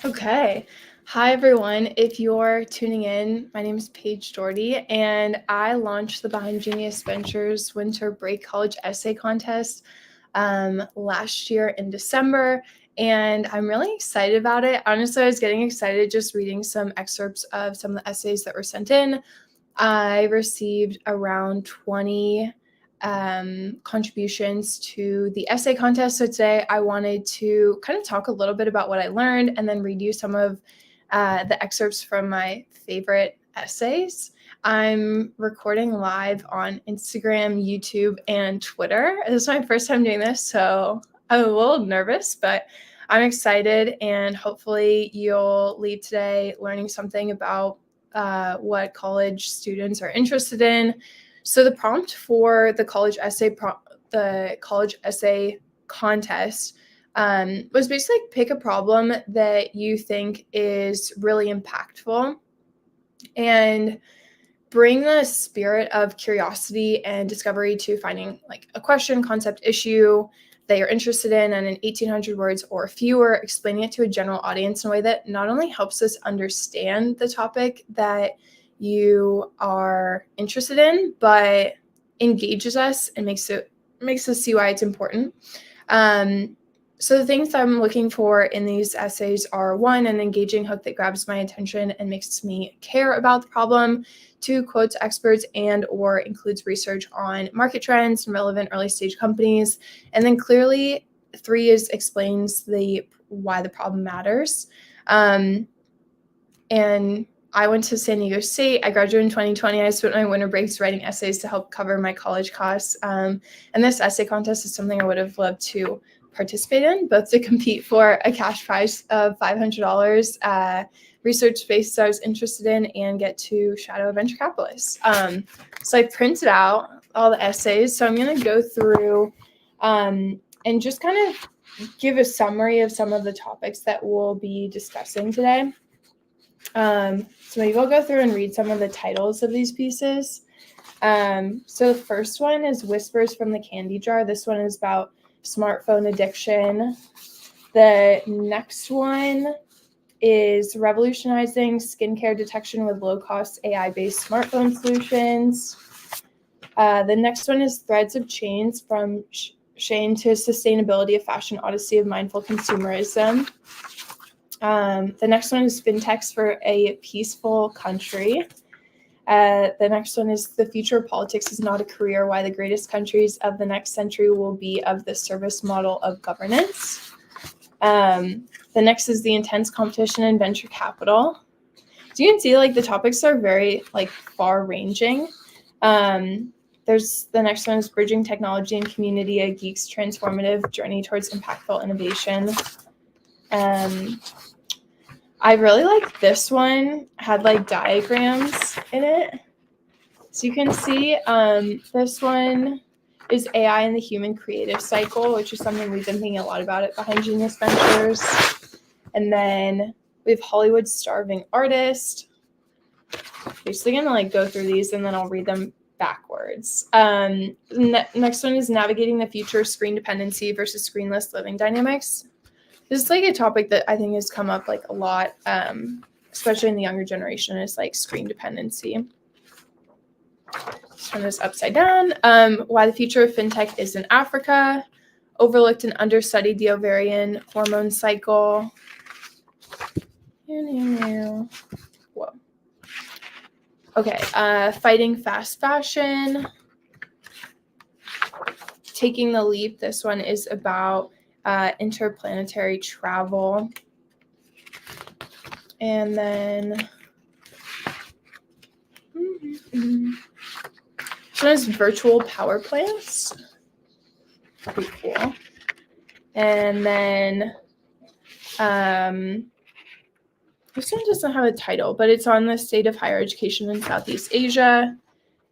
Okay. Hi, everyone. If you're tuning in, my name is Paige Doherty, and I launched the Behind Genius Ventures Winter Break College Essay Contest last year in December, and I'm really excited about it. Honestly, I was getting excited just reading some excerpts of some of the essays that were sent in. I received around 20 contributions to the essay contest. So today I wanted to kind of talk a little bit about what I learned and then read you some of the excerpts from my favorite essays. I'm recording live on Instagram, YouTube, and Twitter. This is my first time doing this, so I'm a little nervous, but I'm excited, and hopefully you'll leave today learning something about what college students are interested in. So the prompt for the college essay contest was basically pick a problem that you think is really impactful and bring the spirit of curiosity and discovery to finding like a question, concept, issue that you're interested in, and in 1,800 words or fewer, explaining it to a general audience in a way that not only helps us understand the topic that you are interested in, but engages us and makes us see why it's important. So the things I'm looking for in these essays are: one, an engaging hook that grabs my attention and makes me care about the problem; two, quotes experts and or includes research on market trends and relevant early stage companies; and then clearly, three is explains why the problem matters. And I went to San Diego State. I graduated in 2020. I spent my winter breaks writing essays to help cover my college costs. And this essay contest is something I would have loved to participate in, both to compete for a cash prize of $500, research space I was interested in, and get to shadow a venture capitalist. So I printed out all the essays. So I'm going to go through and just kind of give a summary of some of the topics that we'll be discussing today. So maybe I'll go through and read some of the titles of these pieces. So the first one is Whispers from the Candy Jar. This one is about smartphone addiction. The next one is Revolutionizing Skincare Detection with Low-Cost AI-Based Smartphone Solutions. The next one is Threads of Chains, from Shane to Sustainability, a Fashion Odyssey of Mindful Consumerism. The next one is Fintechs for a Peaceful Country. The next one is The Future of Politics is Not a Career, Why the Greatest Countries of the Next Century Will Be of the Service Model of Governance. The next is The Intense Competition in Venture Capital. So you can see like the topics are very like far-ranging. There's the next one is Bridging Technology and Community, a Geek's Transformative Journey Towards Impactful Innovation. I really like this one, had like diagrams in it. So you can see this one is AI in the Human Creative Cycle, which is something we've been thinking a lot about at Behind Genius Ventures. And then we have Hollywood Starving Artist. Basically gonna like go through these and then I'll read them backwards. Next one is Navigating the Future, Screen Dependency versus Screenless Living Dynamics. This is like a topic that I think has come up like a lot, especially in the younger generation, is like screen dependency. Let's turn this upside down. Why the Future of Fintech is in Africa. Overlooked and understudied, the ovarian hormone cycle. Whoa. Okay, Fighting Fast Fashion. Taking the Leap. This one is about interplanetary travel. And then this one is Virtual Power Plants. Pretty cool. And then this one doesn't have a title, but it's on the state of higher education in Southeast Asia.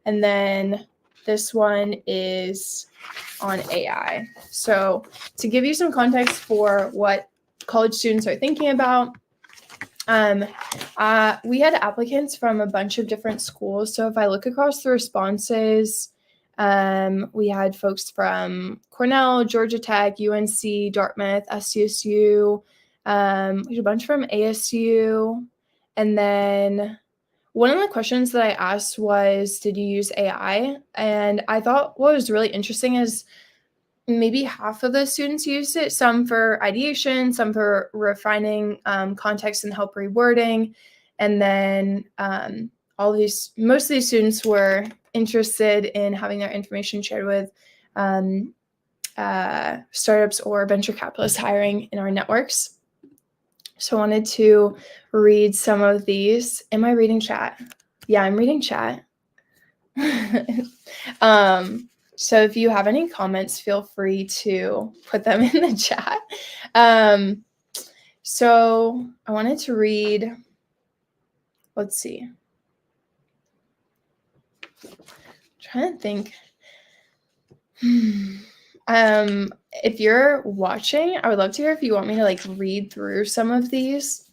And then this one is on AI. So to give you some context for what college students are thinking about, we had applicants from a bunch of different schools. So if I look across the responses, we had folks from Cornell, Georgia Tech, UNC, Dartmouth, SDSU, There's a bunch from ASU. And then one of the questions that I asked was, did you use AI? And I thought what was really interesting is maybe half of the students used it, some for ideation, some for refining context and help rewording. And then most of these students were interested in having their information shared with startups or venture capitalists hiring in our networks. So I wanted to read some of these. Am I reading chat? Yeah, I'm reading chat. So if you have any comments, feel free to put them in the chat. So I wanted to read, let's see. I'm trying to think. If you're watching, I would love to hear if you want me to like read through some of these.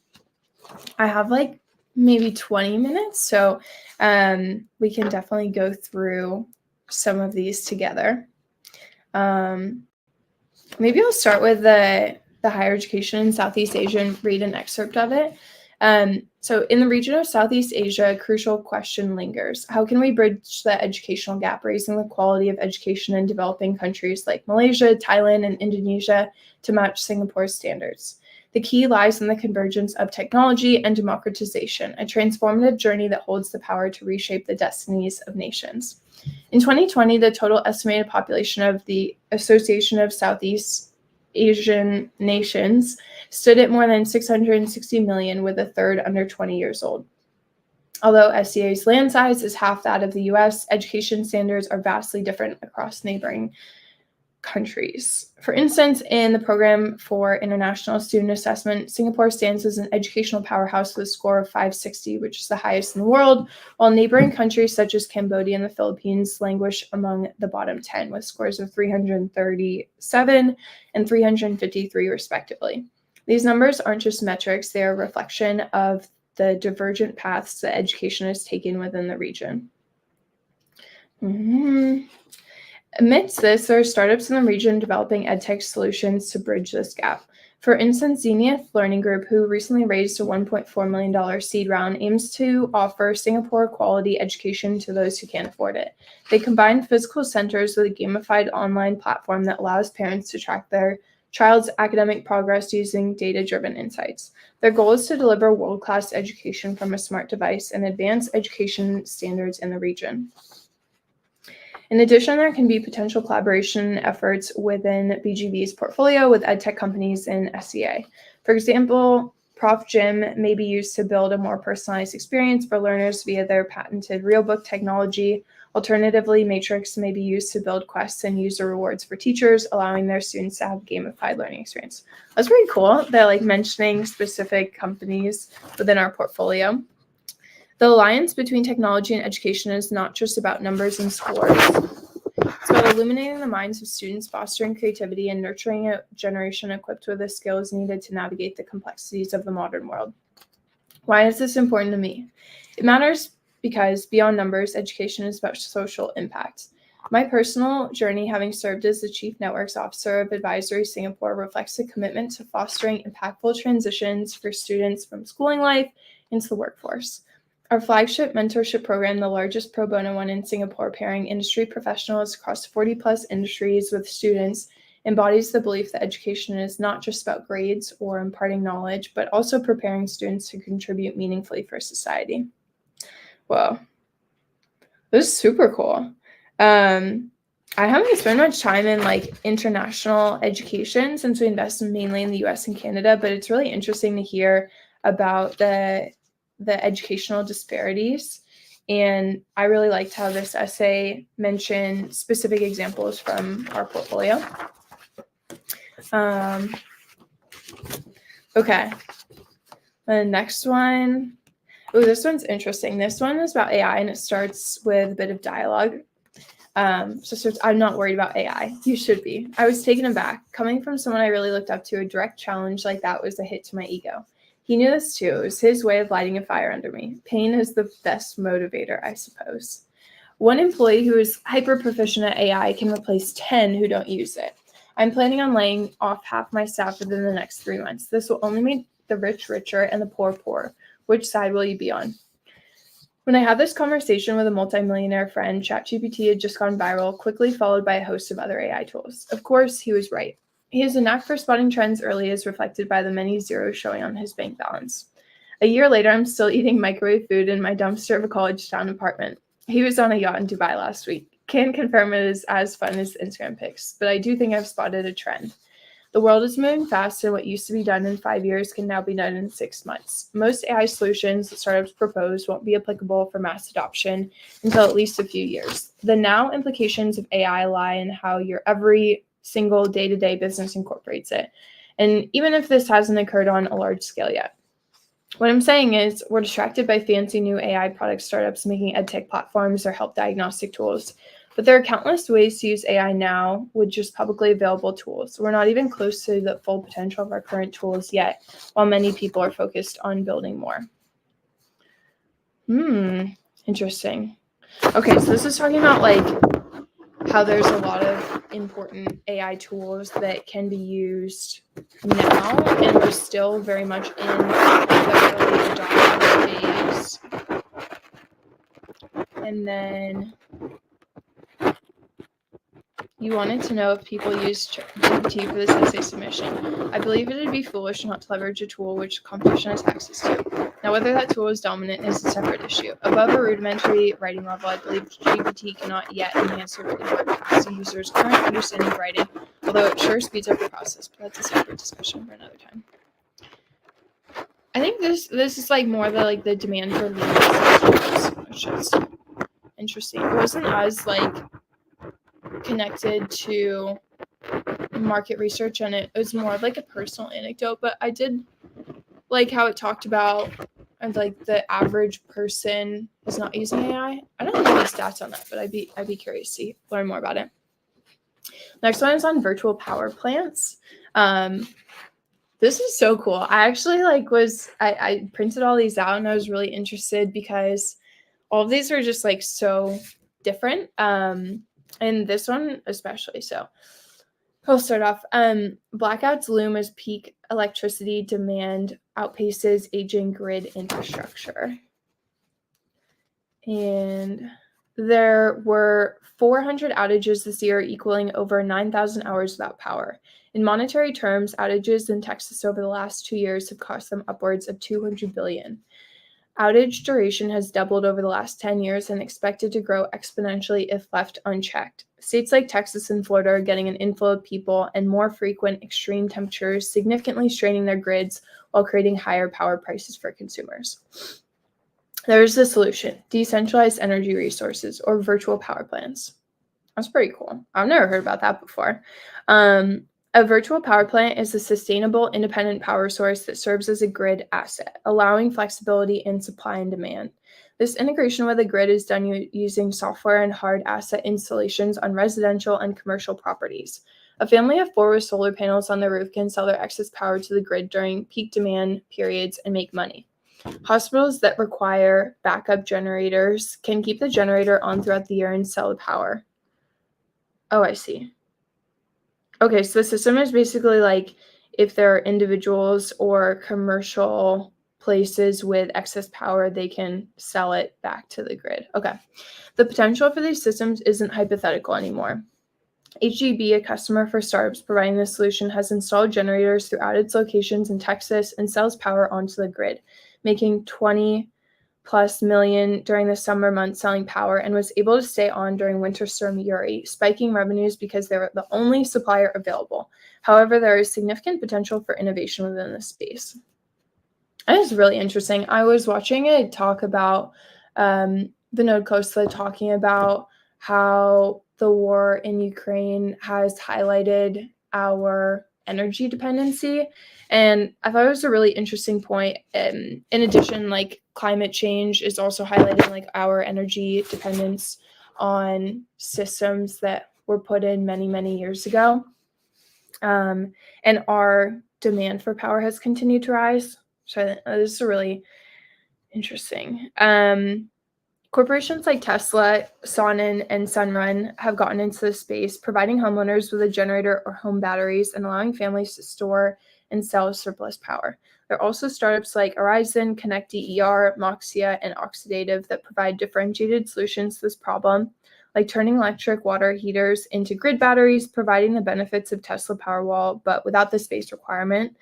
I have like maybe 20 minutes, so we can definitely go through some of these together. Maybe I'll start with the higher education in Southeast Asia and read an excerpt of it. So in the region of Southeast Asia, a crucial question lingers. How can we bridge the educational gap, raising the quality of education in developing countries like Malaysia, Thailand, and Indonesia to match Singapore's standards? The key lies in the convergence of technology and democratization, a transformative journey that holds the power to reshape the destinies of nations. In 2020, the total estimated population of the Association of Southeast Asian Nations stood at more than 660 million, with a third under 20 years old. Although SCA's land size is half that of the US, education standards are vastly different across neighboring countries. For instance, in the program for international student assessment, Singapore stands as an educational powerhouse with a score of 560, which is the highest in the world, while neighboring countries such as Cambodia and the Philippines languish among the bottom 10 with scores of 337 and 353 respectively. These numbers aren't just metrics, they are a reflection of the divergent paths that education has taken within the region. Amidst this, there are startups in the region developing edtech solutions to bridge this gap. For instance, Zenith Learning Group, who recently raised a $1.4 million seed round, aims to offer Singapore-quality education to those who can't afford it. They combine physical centers with a gamified online platform that allows parents to track their child's academic progress using data-driven insights. Their goal is to deliver world-class education from a smart device and advance education standards in the region. In addition, there can be potential collaboration efforts within BGV's portfolio with edtech companies in SCA. For example, Prof Gym may be used to build a more personalized experience for learners via their patented RealBook technology. Alternatively, Matrix may be used to build quests and user rewards for teachers, allowing their students to have a gamified learning experience. That's pretty cool. They're like mentioning specific companies within our portfolio. The alliance between technology and education is not just about numbers and scores. It's about illuminating the minds of students, fostering creativity, and nurturing a generation equipped with the skills needed to navigate the complexities of the modern world. Why is this important to me? It matters because beyond numbers, education is about social impact. My personal journey, having served as the Chief Networks Officer of Advisory Singapore, reflects a commitment to fostering impactful transitions for students from schooling life into the workforce. Our flagship mentorship program, the largest pro bono one in Singapore, pairing industry professionals across 40-plus industries with students, embodies the belief that education is not just about grades or imparting knowledge, but also preparing students to contribute meaningfully for society. Whoa, this is super cool. I haven't spent much time in like international education since we invest mainly in the US and Canada, but it's really interesting to hear about the educational disparities. And I really liked how this essay mentioned specific examples from our portfolio. Okay, the next one. Oh, this one's interesting. This one is about AI, and it starts with a bit of dialogue. I'm not worried about AI. You should be. I was taken aback. Coming from someone I really looked up to, a direct challenge like that was a hit to my ego. He knew this too. It was his way of lighting a fire under me. Pain is the best motivator, I suppose. One employee who is hyper proficient at AI can replace 10 who don't use it. I'm planning on laying off half my staff within the next 3 months. This will only make the rich richer and the poor poorer. Which side will you be on? When I had this conversation with a multimillionaire friend, ChatGPT had just gone viral, quickly followed by a host of other AI tools. Of course, he was right. He has a knack for spotting trends early, as reflected by the many zeros showing on his bank balance. A year later, I'm still eating microwave food in my dumpster of a college town apartment. He was on a yacht in Dubai last week. Can't confirm it is as fun as Instagram pics, but I do think I've spotted a trend. The world is moving fast, and what used to be done in 5 years can now be done in 6 months. Most AI solutions that startups propose won't be applicable for mass adoption until at least a few years. The now implications of AI lie in how your every single day-to-day business incorporates it, and even if this hasn't occurred on a large scale yet. What I'm saying is we're distracted by fancy new AI product startups making edtech platforms or health diagnostic tools. But there are countless ways to use AI now with just publicly available tools. We're not even close to the full potential of our current tools yet, while many people are focused on building more. Interesting. Okay, so this is talking about like how there's a lot of important AI tools that can be used now, and we're still very much in the early adoption phase. And then you wanted to know if people use GPT for this essay submission. I believe it would be foolish not to leverage a tool which competition has access to. Now, whether that tool is dominant is a separate issue. Above a rudimentary writing level, I believe GPT cannot yet enhance your written work past a user's current understanding of writing, although it sure speeds up the process, but that's a separate discussion for another time. I think this is like more the demand for legal, which is interesting. It wasn't as like connected to market research, and it was more of like a personal anecdote, but I did like how it talked about and like the average person is not using AI. I don't know the stats on that, but I'd be curious to learn more about it. Next one is on virtual power plants. This is so cool. I actually I printed all these out, and I was really interested because all of these are just like so different. And this one especially. So I'll start off. Blackouts loom as peak electricity demand outpaces aging grid infrastructure. And there were 400 outages this year, equaling over 9,000 hours without power. In monetary terms, outages in Texas over the last 2 years have cost them upwards of $200 billion. Outage duration has doubled over the last 10 years and expected to grow exponentially if left unchecked. States like Texas and Florida are getting an inflow of people and more frequent extreme temperatures, significantly straining their grids while creating higher power prices for consumers. There's the solution: decentralized energy resources or virtual power plants. That's pretty cool. I've never heard about that before. A virtual power plant is a sustainable, independent power source that serves as a grid asset, allowing flexibility in supply and demand. This integration with the grid is done using software and hard asset installations on residential and commercial properties. A family of 4 with solar panels on their roof can sell their excess power to the grid during peak demand periods and make money. Hospitals that require backup generators can keep the generator on throughout the year and sell the power. Oh, I see. Okay, so the system is basically like if there are individuals or commercial places with excess power, they can sell it back to the grid. Okay. The potential for these systems isn't hypothetical anymore. HGB, a customer for startups providing this solution, has installed generators throughout its locations in Texas and sells power onto the grid, making $20+ million during the summer months selling power, and was able to stay on during Winter Storm Uri, spiking revenues because they were the only supplier available. However, there is significant potential for innovation within this space. That is really interesting. I was watching a talk about the Node Costa talking about how the war in Ukraine has highlighted our energy dependency. And I thought it was a really interesting point. In addition, like climate change is also highlighting like our energy dependence on systems that were put in many, many years ago. And our demand for power has continued to rise. So this is really interesting. Corporations like Tesla, Sonnen, and Sunrun have gotten into this space, providing homeowners with a generator or home batteries and allowing families to store and sell surplus power. There are also startups like Horizon, Connect DER, Moxia, and Oxidative that provide differentiated solutions to this problem, like turning electric water heaters into grid batteries, providing the benefits of Tesla Powerwall, but without the space requirement.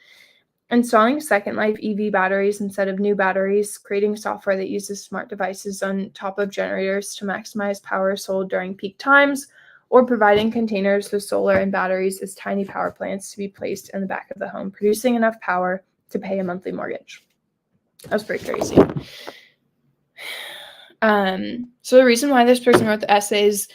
Installing Second Life EV batteries instead of new batteries, creating software that uses smart devices on top of generators to maximize power sold during peak times, or providing containers with solar and batteries as tiny power plants to be placed in the back of the home, producing enough power to pay a monthly mortgage. That's pretty crazy. So the reason why this person wrote the essay is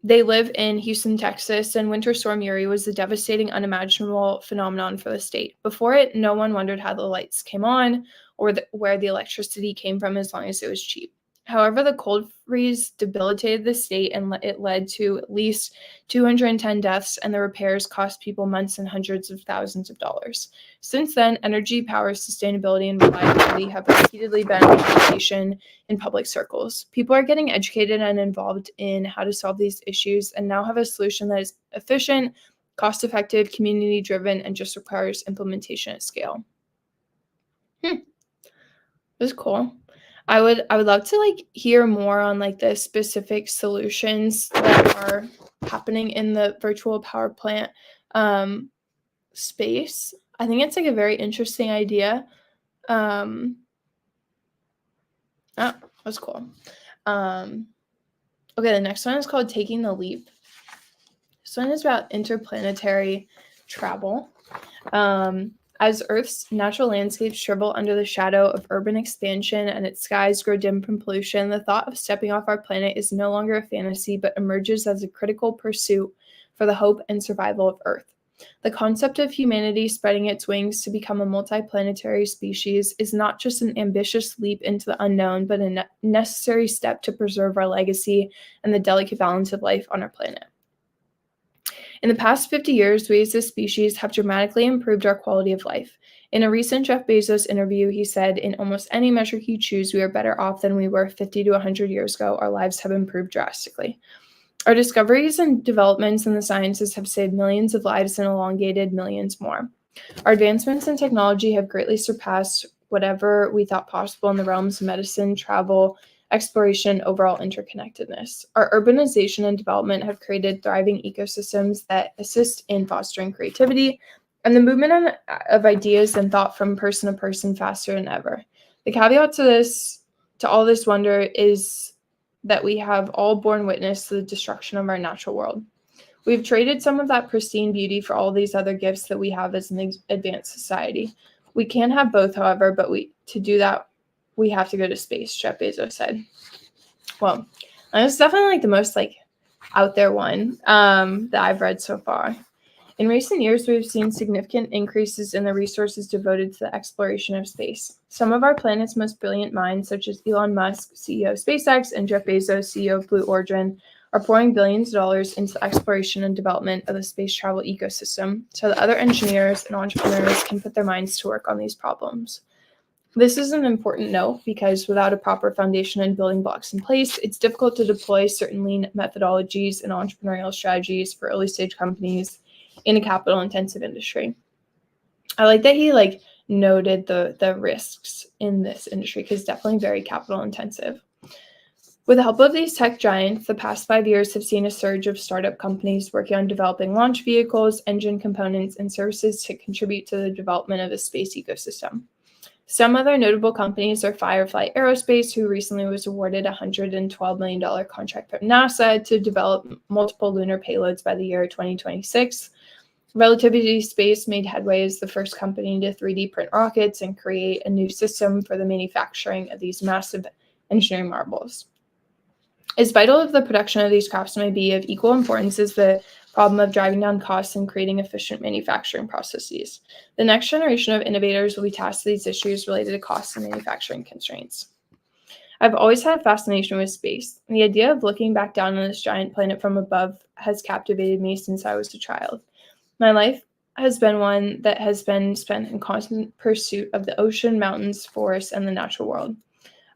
they live in Houston, Texas, and Winter Storm Uri was a devastating, unimaginable phenomenon for the state. Before it, no one wondered how the lights came on or where the electricity came from as long as it was cheap. However, the cold freeze debilitated the state and it led to at least 210 deaths, and the repairs cost people months and hundreds of thousands of dollars. Since then, energy, power, sustainability, and reliability have repeatedly been a conversation in public circles. People are getting educated and involved in how to solve these issues and now have a solution that is efficient, cost-effective, community-driven, and just requires implementation at scale. That's cool. I would love to hear more on the specific solutions that are happening in the virtual power plant space. I think it's a very interesting idea. Oh, that's cool. Okay, the next one is called Taking the Leap. This one is about interplanetary travel. As Earth's natural landscapes shrivel under the shadow of urban expansion and its skies grow dim from pollution, the thought of stepping off our planet is no longer a fantasy, but emerges as a critical pursuit for the hope and survival of Earth. The concept of humanity spreading its wings to become a multiplanetary species is not just an ambitious leap into the unknown, but a necessary step to preserve our legacy and the delicate balance of life on our planet. In the past 50 years, we as a species have dramatically improved our quality of life. In a recent Jeff Bezos interview, he said, "In almost any measure you choose, we are better off than we were 50 to 100 years ago. Our lives have improved drastically. Our discoveries and developments in the sciences have saved millions of lives and elongated millions more. Our advancements in technology have greatly surpassed whatever we thought possible in the realms of medicine, travel, exploration, and overall interconnectedness. Our urbanization and development have created thriving ecosystems that assist in fostering creativity and the movement of ideas and thought from person to person faster than ever. The caveat to all this wonder is that we have all borne witness to the destruction of our natural world. We've traded some of that pristine beauty for all these other gifts that we have as an advanced society. We can have both, however, but to do that, we have to go to space," Jeff Bezos said. Well, that's definitely the most out there one that I've read so far. In recent years, we've seen significant increases in the resources devoted to the exploration of space. Some of our planet's most brilliant minds, such as Elon Musk, CEO of SpaceX, and Jeff Bezos, CEO of Blue Origin, are pouring billions of dollars into the exploration and development of the space travel ecosystem so that other engineers and entrepreneurs can put their minds to work on these problems. This is an important note because without a proper foundation and building blocks in place, it's difficult to deploy certain lean methodologies and entrepreneurial strategies for early-stage companies in a capital-intensive industry. I like that he noted the risks in this industry because it's definitely very capital-intensive. With the help of these tech giants, the past 5 years have seen a surge of startup companies working on developing launch vehicles, engine components, and services to contribute to the development of the space ecosystem. Some other notable companies are Firefly Aerospace, who recently was awarded a $112 million contract from NASA to develop multiple lunar payloads by the year 2026. Relativity Space made headway as the first company to 3D print rockets and create a new system for the manufacturing of these massive engineering marvels. As vital as the production of these crafts may be, of equal importance is the problem of driving down costs and creating efficient manufacturing processes. The next generation of innovators will be tasked with these issues related to costs and manufacturing constraints. I've always had a fascination with space. The idea of looking back down on this giant planet from above has captivated me since I was a child. My life has been one that has been spent in constant pursuit of the ocean, mountains, forests, and the natural world.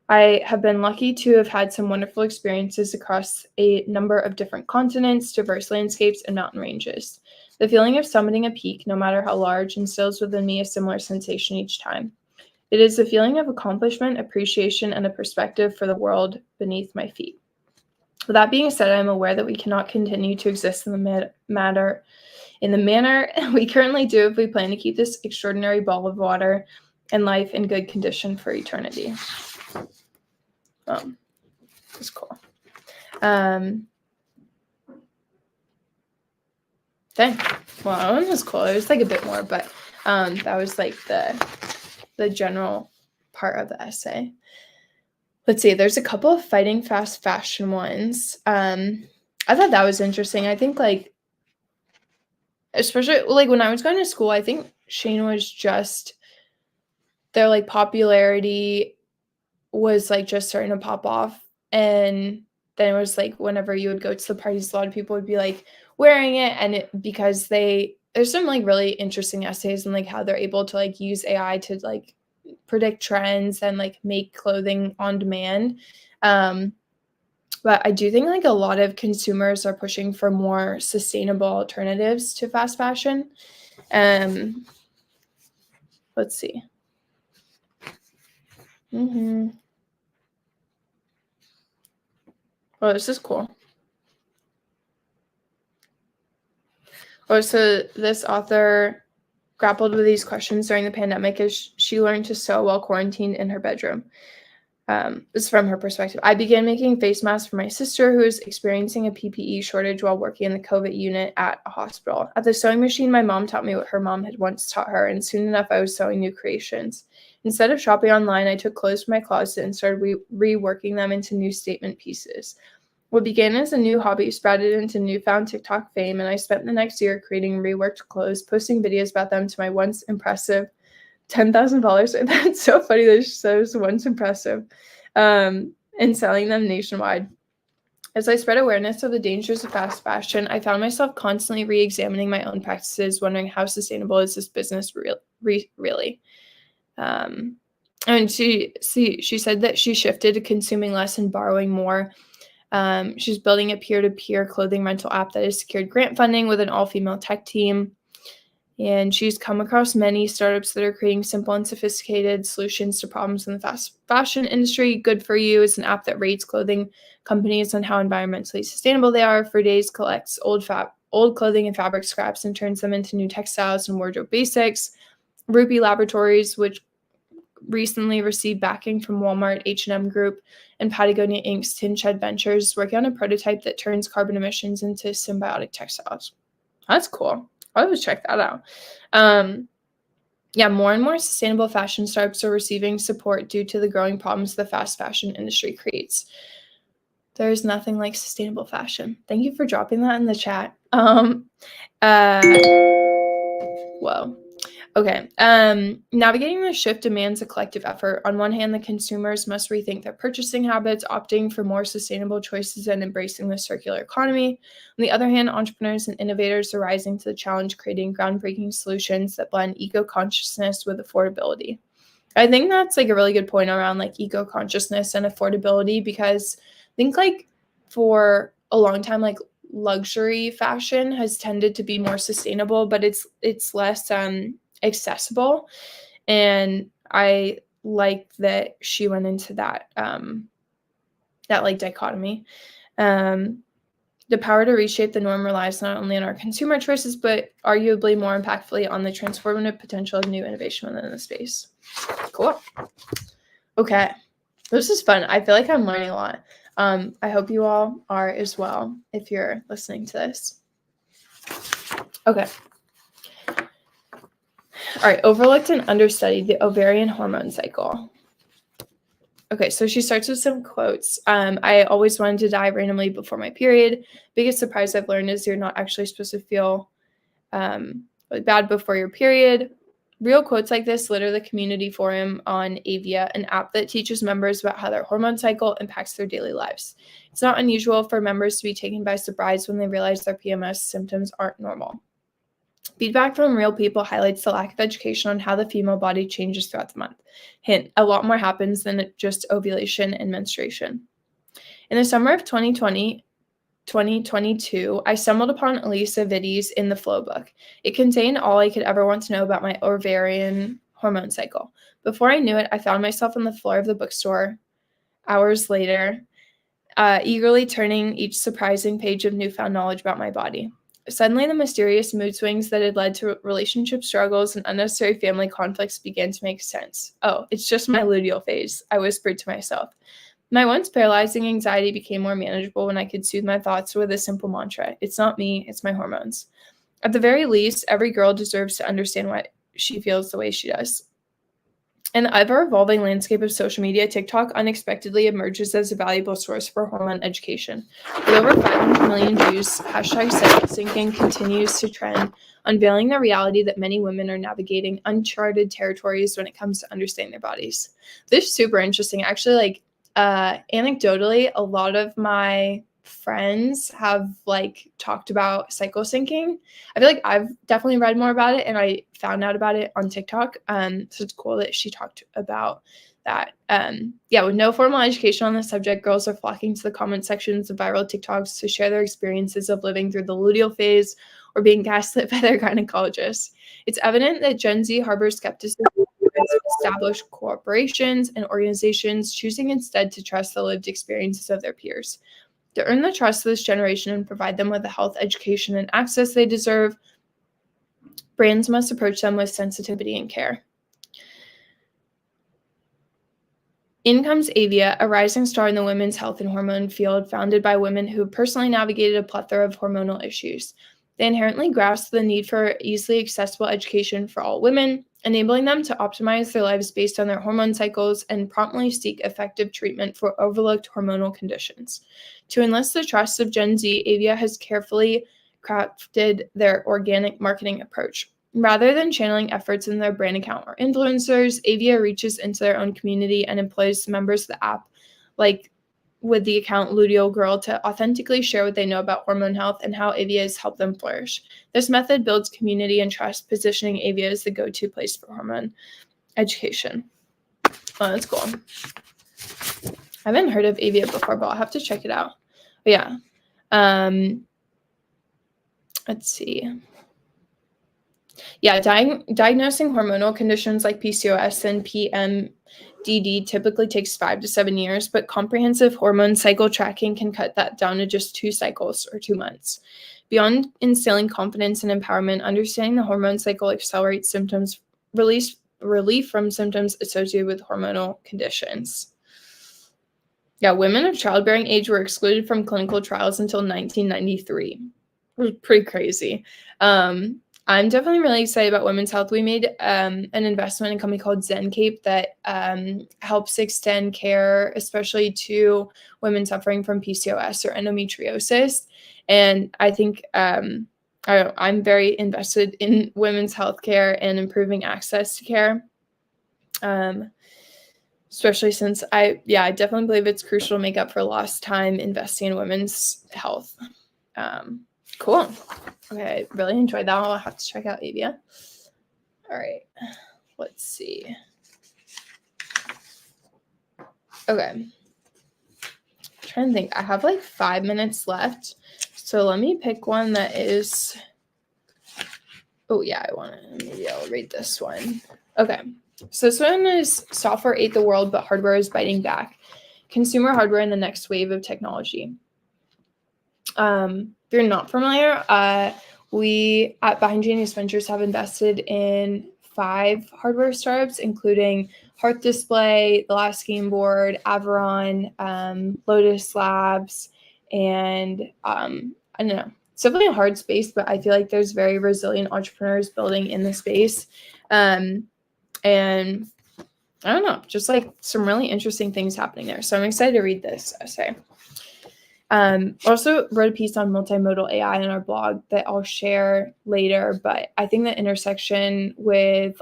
I have been lucky to have had some wonderful experiences across a number of different continents, diverse landscapes, and mountain ranges. The feeling of summiting a peak, no matter how large, instills within me a similar sensation each time. It is a feeling of accomplishment, appreciation, and a perspective for the world beneath my feet. With that being said, I am aware that we cannot continue to exist in the manner we currently do if we plan to keep this extraordinary ball of water and life in good condition for eternity. It's cool. Dang. Well, that one was cool. It was like a bit more, but that was like the general part of the essay. Let's see. There's a couple of fighting fast fashion ones. I thought that was interesting. I think like, especially like when I was going to school, I think Shane was just their like popularity was like just starting to pop off, and then it was like whenever you would go to the parties, a lot of people would be like wearing it, and it because there's some like really interesting essays and like how they're able to like use AI to like predict trends and like make clothing on demand. But I do think like a lot of consumers are pushing for more sustainable alternatives to fast fashion. Let's see. Oh, this is cool. Oh, so this author grappled with these questions during the pandemic as she learned to sew while quarantined in her bedroom. This is from her perspective. I began making face masks for my sister who is experiencing a PPE shortage while working in the COVID unit at a hospital. At the sewing machine, my mom taught me what her mom had once taught her, and soon enough I was sewing new creations. Instead of shopping online, I took clothes from my closet and started reworking them into new statement pieces. What began as a new hobby sprouted into newfound TikTok fame, and I spent the next year creating reworked clothes, posting videos about them to my once impressive 10,000 followers. That's so funny that she says once impressive, and selling them nationwide. As I spread awareness of the dangers of fast fashion, I found myself constantly re-examining my own practices, wondering how sustainable is this business really. And she said that she shifted to consuming less and borrowing more. She's building a peer-to-peer clothing rental app that has secured grant funding with an all-female tech team. And she's come across many startups that are creating simple and sophisticated solutions to problems in the fast fashion industry. Good For You is an app that rates clothing companies on how environmentally sustainable they are. For Days collects old clothing and fabric scraps and turns them into new textiles and wardrobe basics. Rupee Laboratories, which recently received backing from Walmart, H&M Group, and Patagonia Inc.'s Tin Shed Ventures, working on a prototype that turns carbon emissions into symbiotic textiles. That's cool. I'll always check that out. More and more sustainable fashion startups are receiving support due to the growing problems the fast fashion industry creates. There's nothing like sustainable fashion. Thank you for dropping that in the chat. Whoa. Okay. Navigating the shift demands a collective effort. On one hand, the consumers must rethink their purchasing habits, opting for more sustainable choices and embracing the circular economy. On the other hand, entrepreneurs and innovators are rising to the challenge, creating groundbreaking solutions that blend eco-consciousness with affordability. I think that's like a really good point around like eco-consciousness and affordability, because I think like for a long time, like luxury fashion has tended to be more sustainable, but it's less accessible, and I like that she went into that like dichotomy. The power to reshape the norm relies not only on our consumer choices, but arguably more impactfully on the transformative potential of new innovation within the space. Cool. Okay, this is fun. I feel like I'm learning a lot. I hope you all are as well if you're listening to this. Okay. All right, overlooked and understudied, the ovarian hormone cycle. Okay, so she starts with some quotes. I always wanted to die randomly before my period. Biggest surprise I've learned is you're not actually supposed to feel bad before your period. Real quotes like this litter the community forum on Avia, an app that teaches members about how their hormone cycle impacts their daily lives. It's not unusual for members to be taken by surprise when they realize their PMS symptoms aren't normal. Feedback from real people highlights the lack of education on how the female body changes throughout the month. Hint, a lot more happens than just ovulation and menstruation. In the summer of 2022, I stumbled upon Elisa Vitti's In the Flow book. It contained all I could ever want to know about my ovarian hormone cycle. Before I knew it, I found myself on the floor of the bookstore hours later, eagerly turning each surprising page of newfound knowledge about my body. Suddenly, the mysterious mood swings that had led to relationship struggles and unnecessary family conflicts began to make sense. Oh, it's just my luteal phase, I whispered to myself. My once paralyzing anxiety became more manageable when I could soothe my thoughts with a simple mantra. It's not me, it's my hormones. At the very least, every girl deserves to understand why she feels the way she does. In the ever-evolving landscape of social media, TikTok unexpectedly emerges as a valuable source for hormone education. With over 500 million views, hashtag cycle syncing continues to trend, unveiling the reality that many women are navigating uncharted territories when it comes to understanding their bodies. This is super interesting. Actually, anecdotally, a lot of my friends have talked about cycle syncing. I feel like I've definitely read more about it, and I found out about it on TikTok. So it's cool that she talked about that. With no formal education on the subject, girls are flocking to the comment sections of viral TikToks to share their experiences of living through the luteal phase or being gaslit by their gynecologists. It's evident that Gen Z harbors skepticism towards established corporations and organizations, choosing instead to trust the lived experiences of their peers. To earn the trust of this generation and provide them with the health education and access they deserve, brands must approach them with sensitivity and care. In comes Avia, a rising star in the women's health and hormone field, founded by women who personally navigated a plethora of hormonal issues. They inherently grasp the need for easily accessible education for all women, enabling them to optimize their lives based on their hormone cycles and promptly seek effective treatment for overlooked hormonal conditions. To enlist the trust of Gen Z, Avia has carefully crafted their organic marketing approach. Rather than channeling efforts in their brand account or influencers, Avia reaches into their own community and employs members of the app, like with the account Luteal Girl, to authentically share what they know about hormone health and how Avia has helped them flourish. This method builds community and trust, positioning Avia as the go-to place for hormone education. Oh, that's cool. I haven't heard of Avia before, but I'll have to check it out. But yeah. Let's see. Yeah, diagnosing hormonal conditions like PCOS and PMDD typically takes 5 to 7 years, but comprehensive hormone cycle tracking can cut that down to just 2 cycles or 2 months. Beyond instilling confidence and empowerment, understanding the hormone cycle accelerates symptoms, relief from symptoms associated with hormonal conditions. Yeah, women of childbearing age were excluded from clinical trials until 1993. It was pretty crazy. I'm definitely really excited about women's health. We made an investment in a company called ZenCape that helps extend care, especially to women suffering from PCOS or endometriosis. And I think I'm very invested in women's health care and improving access to care. Especially since I definitely believe it's crucial to make up for lost time investing in women's health. Cool. Okay, I really enjoyed that. I'll have to check out Avia. All right, let's see. Okay. I'm trying to think. I have 5 minutes left. So let me pick one that is. Oh, yeah, maybe I'll read this one. Okay. So this one is Software Ate the World, but Hardware is Biting Back. Consumer hardware in the next wave of technology. If you're not familiar, we at Behind Genius Ventures have invested in 5 hardware startups, including Hearth Display, The Last Game Board, Averon, Lotus Labs, and I don't know. It's definitely a hard space, but I feel like there's very resilient entrepreneurs building in the space. And I don't know, just some really interesting things happening there. So I'm excited to read this essay. Also wrote a piece on multimodal AI in our blog that I'll share later, but I think the intersection with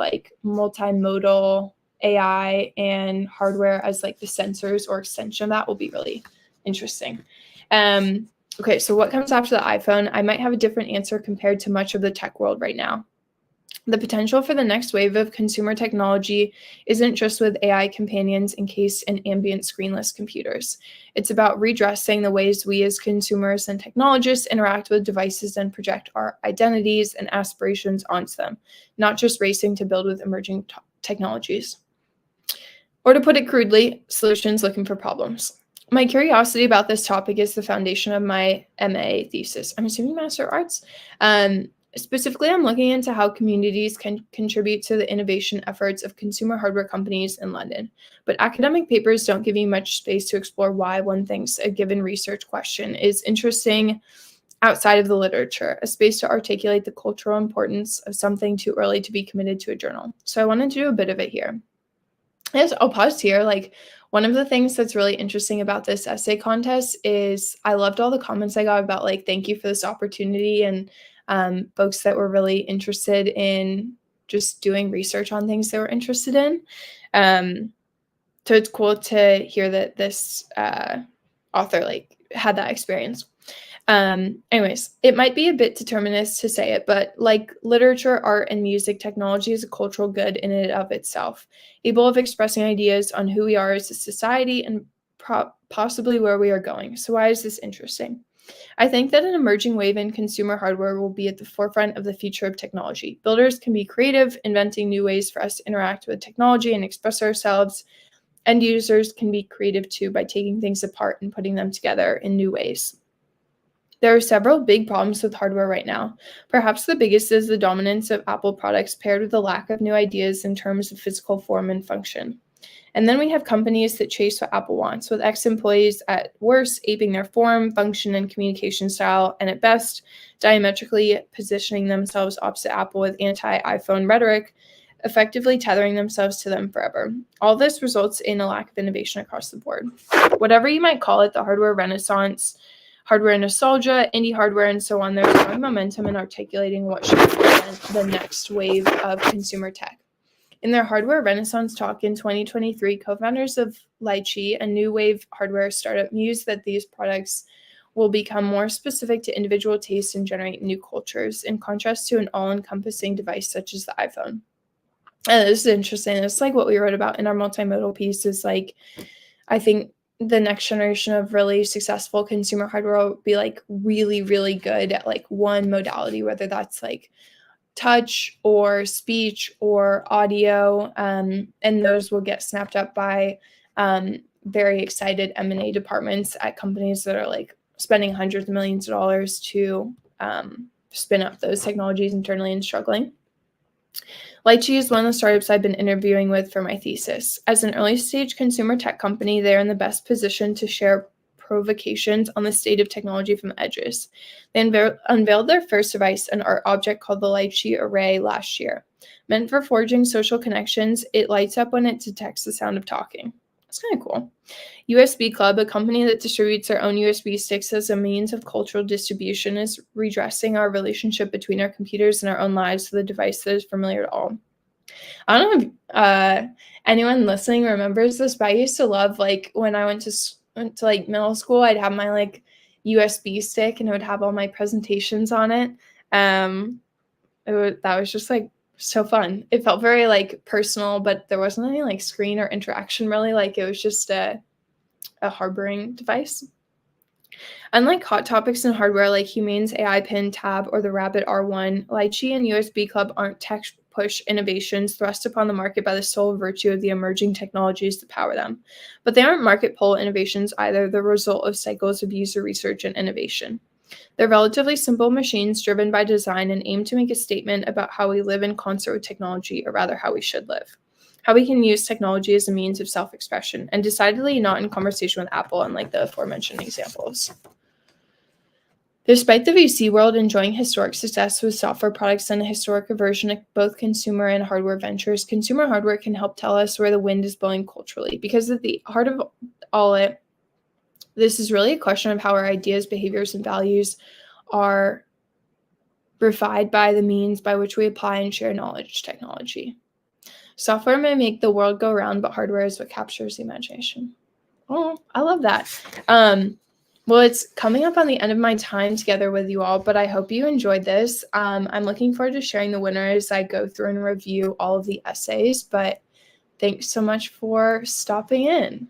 multimodal AI and hardware as the sensors or extension of that will be really interesting. Okay, so what comes after the iPhone? I might have a different answer compared to much of the tech world right now. The potential for the next wave of consumer technology isn't just with AI companions, encased in ambient screenless computers. It's about redressing the ways we as consumers and technologists interact with devices and project our identities and aspirations onto them, not just racing to build with emerging technologies. Or to put it crudely, solutions looking for problems. My curiosity about this topic is the foundation of my MA thesis. I'm assuming Master of Arts. Specifically, I'm looking into how communities can contribute to the innovation efforts of consumer hardware companies in London. But academic papers don't give you much space to explore why one thinks a given research question is interesting outside of the literature, a space to articulate the cultural importance of something too early to be committed to a journal. So I wanted to do a bit of it here. Yes, I'll pause here. Like, one of the things that's really interesting about this essay contest is I loved all the comments I got about, like, thank you for this opportunity, and folks that were really interested in just doing research on things they were interested in. So it's cool to hear that this author like had that experience. Anyways, it might be a bit determinist to say it, but like literature, art, and music, technology is a cultural good in and of itself, able of expressing ideas on who we are as a society and possibly where we are going. So why is this interesting? I think that an emerging wave in consumer hardware will be at the forefront of the future of technology. Builders can be creative, inventing new ways for us to interact with technology and express ourselves. End users can be creative too by taking things apart and putting them together in new ways. There are several big problems with hardware right now. Perhaps the biggest is the dominance of Apple products paired with the lack of new ideas in terms of physical form and function. And then we have companies that chase what Apple wants, with ex-employees at worst aping their form, function, and communication style, and at best, diametrically positioning themselves opposite Apple with anti-iPhone rhetoric, effectively tethering themselves to them forever. All this results in a lack of innovation across the board. Whatever you might call it, the hardware renaissance, hardware nostalgia, indie hardware, and so on, there's growing momentum in articulating what should represent the next wave of consumer tech. In their Hardware Renaissance talk in 2023, co-founders of Lychee, a new wave hardware startup, mused that these products will become more specific to individual tastes and generate new cultures, in contrast to an all-encompassing device such as the iPhone. This is interesting. It's like what we wrote about in our multimodal piece is like, I think the next generation of really successful consumer hardware will be like really, really good at like one modality, whether that's like touch or speech or audio, and those will get snapped up by very excited M&A departments at companies that are like spending hundreds of millions of dollars to spin up those technologies internally and struggling. Lychee is one of the startups I've been interviewing with for my thesis. As an early stage consumer tech company, they're in the best position to share provocations on the state of technology from the edges. They unveiled their first device, an art object called the Lychee Array, last year. Meant for forging social connections, it lights up when it detects the sound of talking. That's kind of cool. USB Club, a company that distributes their own USB sticks as a means of cultural distribution, is redressing our relationship between our computers and our own lives with a device that is familiar to all. I don't know if anyone listening remembers this, but I used to love, like, when I went to like middle school, I'd have my like USB stick and it would have all my presentations on it. That was just like so fun. It felt very like personal, but there wasn't any like screen or interaction really. Like it was just a harboring device. Unlike hot topics in hardware like Humane's AI Pin Tab or the Rabbit R1, Lychee and USB Club aren't tech push innovations thrust upon the market by the sole virtue of the emerging technologies that power them. But they aren't market pull innovations either, the result of cycles of user research and innovation. They're relatively simple machines driven by design and aim to make a statement about how we live in concert with technology, or rather how we should live. How we can use technology as a means of self-expression, and decidedly not in conversation with Apple, unlike the aforementioned examples. Despite the VC world enjoying historic success with software products and a historic aversion to both consumer and hardware ventures, consumer hardware can help tell us where the wind is blowing culturally, because at the heart of all it, this is really a question of how our ideas, behaviors, and values are refined by the means by which we apply and share knowledge technology. Software may make the world go round, but hardware is what captures the imagination. Oh, I love that. Well, it's coming up on the end of my time together with you all, but I hope you enjoyed this. I'm looking forward to sharing the winners. I go through and review all of the essays, but thanks so much for stopping in.